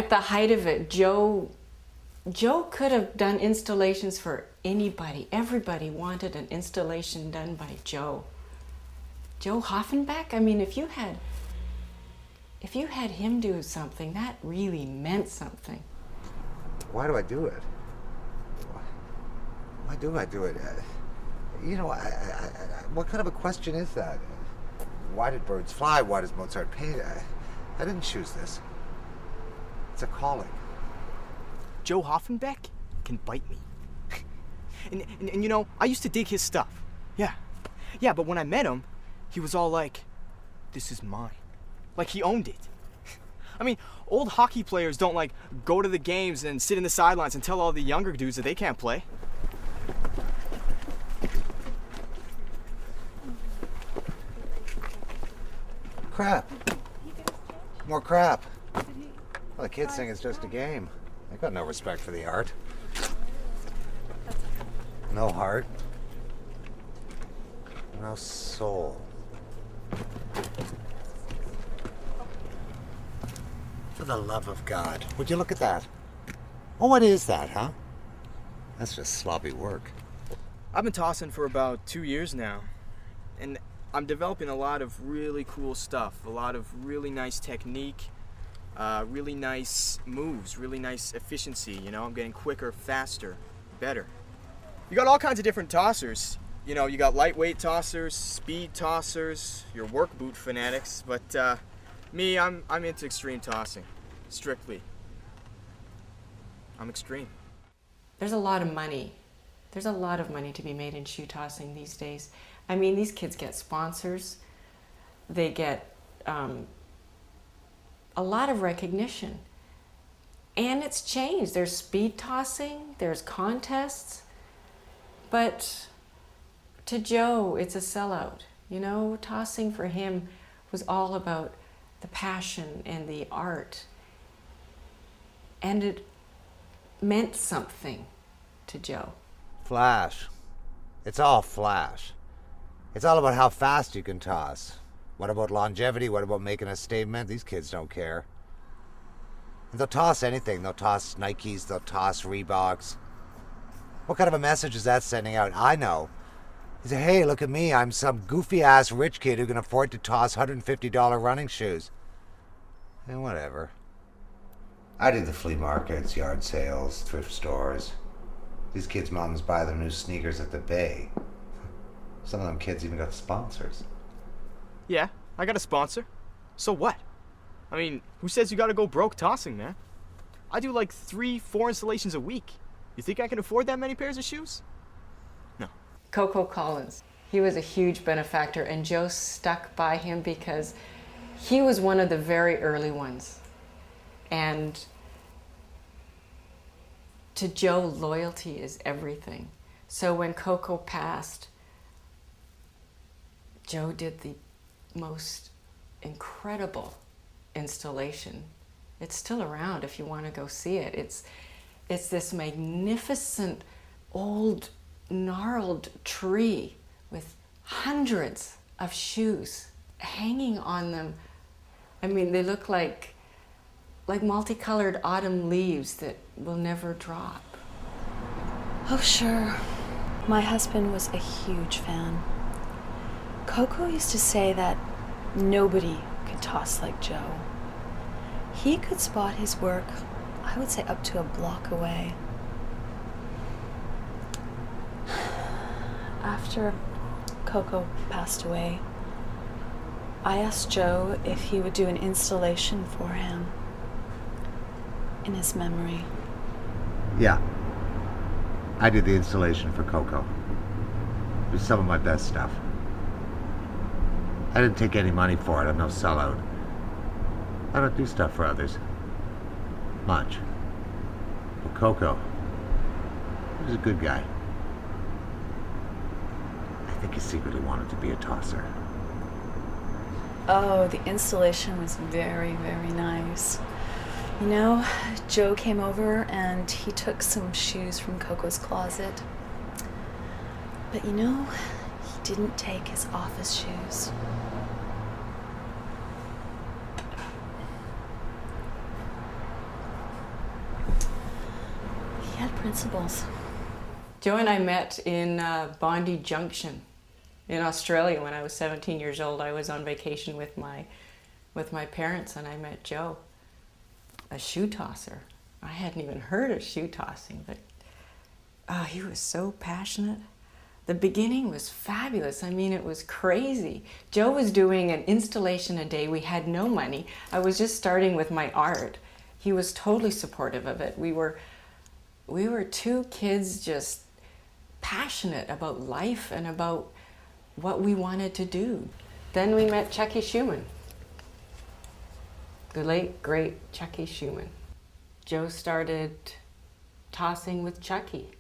at the height of it, Joe could have done installations for anybody. Everybody wanted an installation done by Joe. Joe Hoffenbeck? I mean, if you had him do something, that really meant something. Why do I do it? Why do I do it? You know, what kind of a question is that? Why did birds fly? Why does Mozart paint? I didn't choose this. It's a calling. Joe Hoffenbeck can bite me. and you know, I used to dig his stuff. Yeah, but when I met him, he was all like, this is mine. Like he owned it. I mean, old hockey players don't like go to the games and sit in the sidelines and tell all the younger dudes that they can't play. Crap. More crap. Well, the kids think it's just a game. They got no respect for the art. No heart. No soul. For the love of God. Would you look at that? Oh, what is that, huh? That's just sloppy work. I've been tossing for about 2 years now. And I'm developing a lot of really cool stuff. A lot of really nice technique. Really nice moves, really nice efficiency, you know, I'm getting quicker, faster, better. You got all kinds of different tossers. You know, you got lightweight tossers, speed tossers, your work boot fanatics, but me, I'm into extreme tossing, strictly. I'm extreme. There's a lot of money. There's a lot of money to be made in shoe tossing these days. I mean, these kids get sponsors, they get a lot of recognition. And it's changed. There's speed tossing, there's contests, but to Joe, it's a sellout. You know, tossing for him was all about the passion and the art. And it meant something to Joe. Flash. It's all flash. It's all about how fast you can toss. What about longevity? What about making a statement? These kids don't care. They'll toss anything. They'll toss Nikes, they'll toss Reeboks. What kind of a message is that sending out? I know. He said, hey, look at me. I'm some goofy-ass rich kid who can afford to toss $150 running shoes. And whatever. I do the flea markets, yard sales, thrift stores. These kids' moms buy their new sneakers at the Bay. Some of them kids even got sponsors. Yeah, I got a sponsor. So what? I mean, who says you gotta go broke tossing, man? I do like 3-4 installations a week. You think I can afford that many pairs of shoes? No. Coco Collins, he was a huge benefactor, and Joe stuck by him because he was one of the very early ones. And to Joe, loyalty is everything. So when Coco passed, Joe did the most incredible installation. It's still around if you want to go see it. It's this magnificent old gnarled tree with hundreds of shoes hanging on them. I mean, they look like multicolored autumn leaves that will never drop. Oh, sure. My husband was a huge fan. Coco used to say that nobody could toss like Joe. He could spot his work, I would say, up to a block away. After Coco passed away, I asked Joe if he would do an installation for him in his memory. Yeah. I did the installation for Coco. It was some of my best stuff. I didn't take any money for it. I'm no sellout. I don't do stuff for others. Much. But Coco, he was a good guy. I think he secretly wanted to be a tosser. Oh, the installation was very, very nice. You know, Joe came over and he took some shoes from Coco's closet. But you know, he didn't take his office shoes. principles? Joe and I met in Bondi Junction in Australia when I was 17 years old. I was on vacation with my parents, and I met Joe, a shoe tosser. I hadn't even heard of shoe tossing, but he was so passionate. The beginning was fabulous. I mean, it was crazy. Joe was doing an installation a day. We had no money. I was just starting with my art. He was totally supportive of it. We were two kids just passionate about life and about what we wanted to do. Then we met Chucky Schumann, the late, great Chucky Schumann. Joe started tossing with Chucky,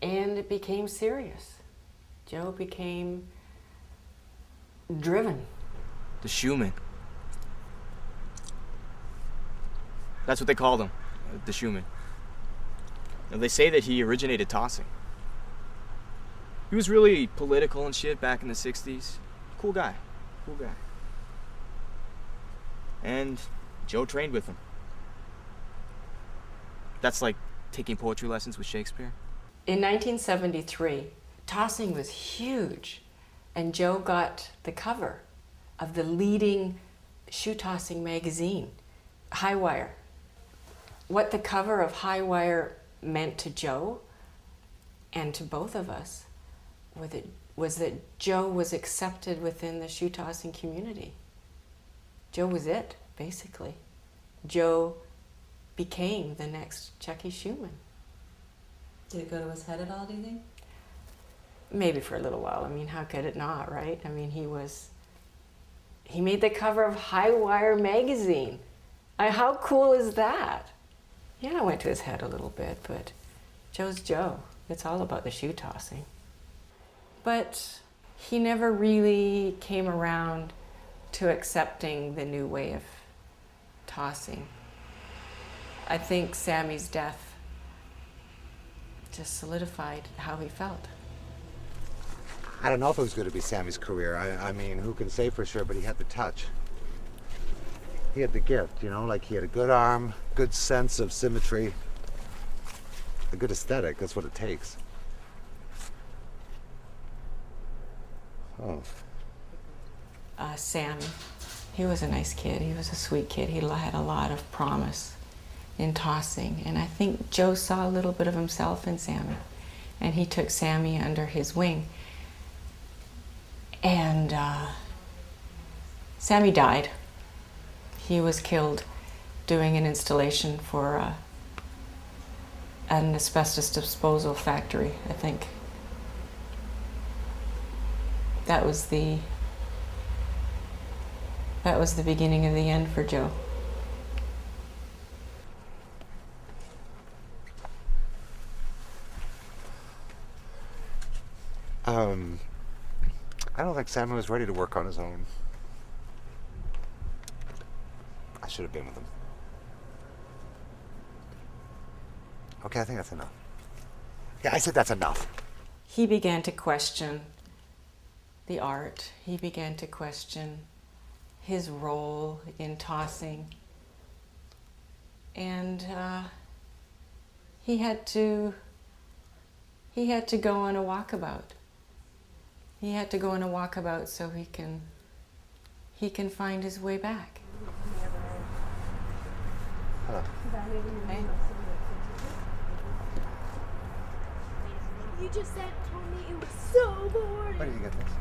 and it became serious. Joe became driven. The Schumann. That's what they called him, the Schumann. Now, they say that he originated tossing. He was really political and shit back in the 60s. Cool guy. Cool guy. And Joe trained with him. That's like taking poetry lessons with Shakespeare. In 1973, tossing was huge, and Joe got the cover of the leading shoe tossing magazine, High Wire. What the cover of High Wire meant to Joe and to both of us was that Joe was accepted within the shoe tossing community. Joe was it, basically. Joe became the next Chucky Schumann. Did it go to his head at all, do you think? Maybe for a little while. I mean, how could it not, right? I mean, he made the cover of High Wire magazine. How cool is that? Yeah, it went to his head a little bit, but Joe's Joe. It's all about the shoe tossing. But he never really came around to accepting the new way of tossing. I think Sammy's death just solidified how he felt. I don't know if it was going to be Sammy's career. I mean, who can say for sure, but he had the touch. He had the gift, you know, like he had a good arm, good sense of symmetry, a good aesthetic. That's what it takes. Oh. Sammy, he was a nice kid. He was a sweet kid. He had a lot of promise in tossing, and I think Joe saw a little bit of himself in Sammy, and he took Sammy under his wing. And Sammy died. He was killed doing an installation for an asbestos disposal factory, I think. That was the beginning of the end for Joe. I don't think Sammy was ready to work on his own. I should have been with him. Okay, I think that's enough. Yeah, I said that's enough. He began to question the art. He began to question his role in tossing. And he had to go on a walkabout. He had to go on a walkabout so he can find his way back. Hello. Hey. You just said told me it was so boring. Where did you get this?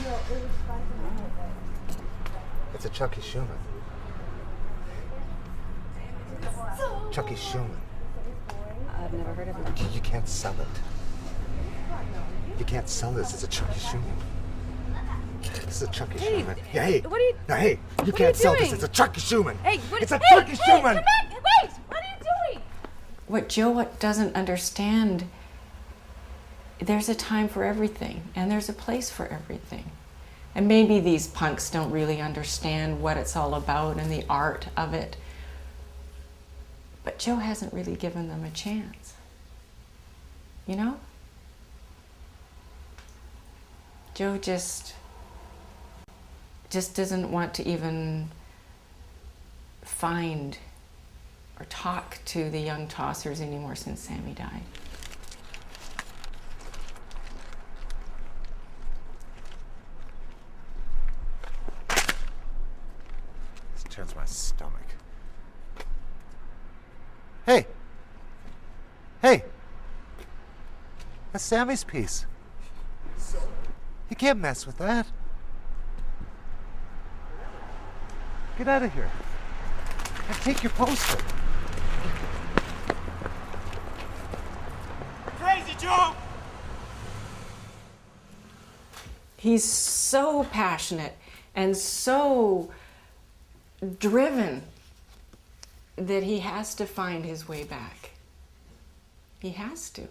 No, it was fun to know. It's a Chucky Schumann. So Chucky Schumann. I've never heard of him. You can't sell it. You can't sell this. It's a Chucky Schumann. This is a Chucky Schumann. Yeah, hey. What are you? No, hey. You are can't you sell this. doing? It's a Chucky Schumann. Hey, what? It's a hey, Chucky hey, Schumann. Come back! Wait! What are you doing? What Joe doesn't understand, there's a time for everything, and there's a place for everything. And maybe these punks don't really understand what it's all about and the art of it. But Joe hasn't really given them a chance. You know? Joe just doesn't want to even find or talk to the young tossers anymore since Sammy died. This turns my stomach. Hey! Hey! That's Sammy's piece. You can't mess with that. Get out of here. And take your poster. Crazy Joe! He's so passionate and so driven that he has to find his way back. He has to.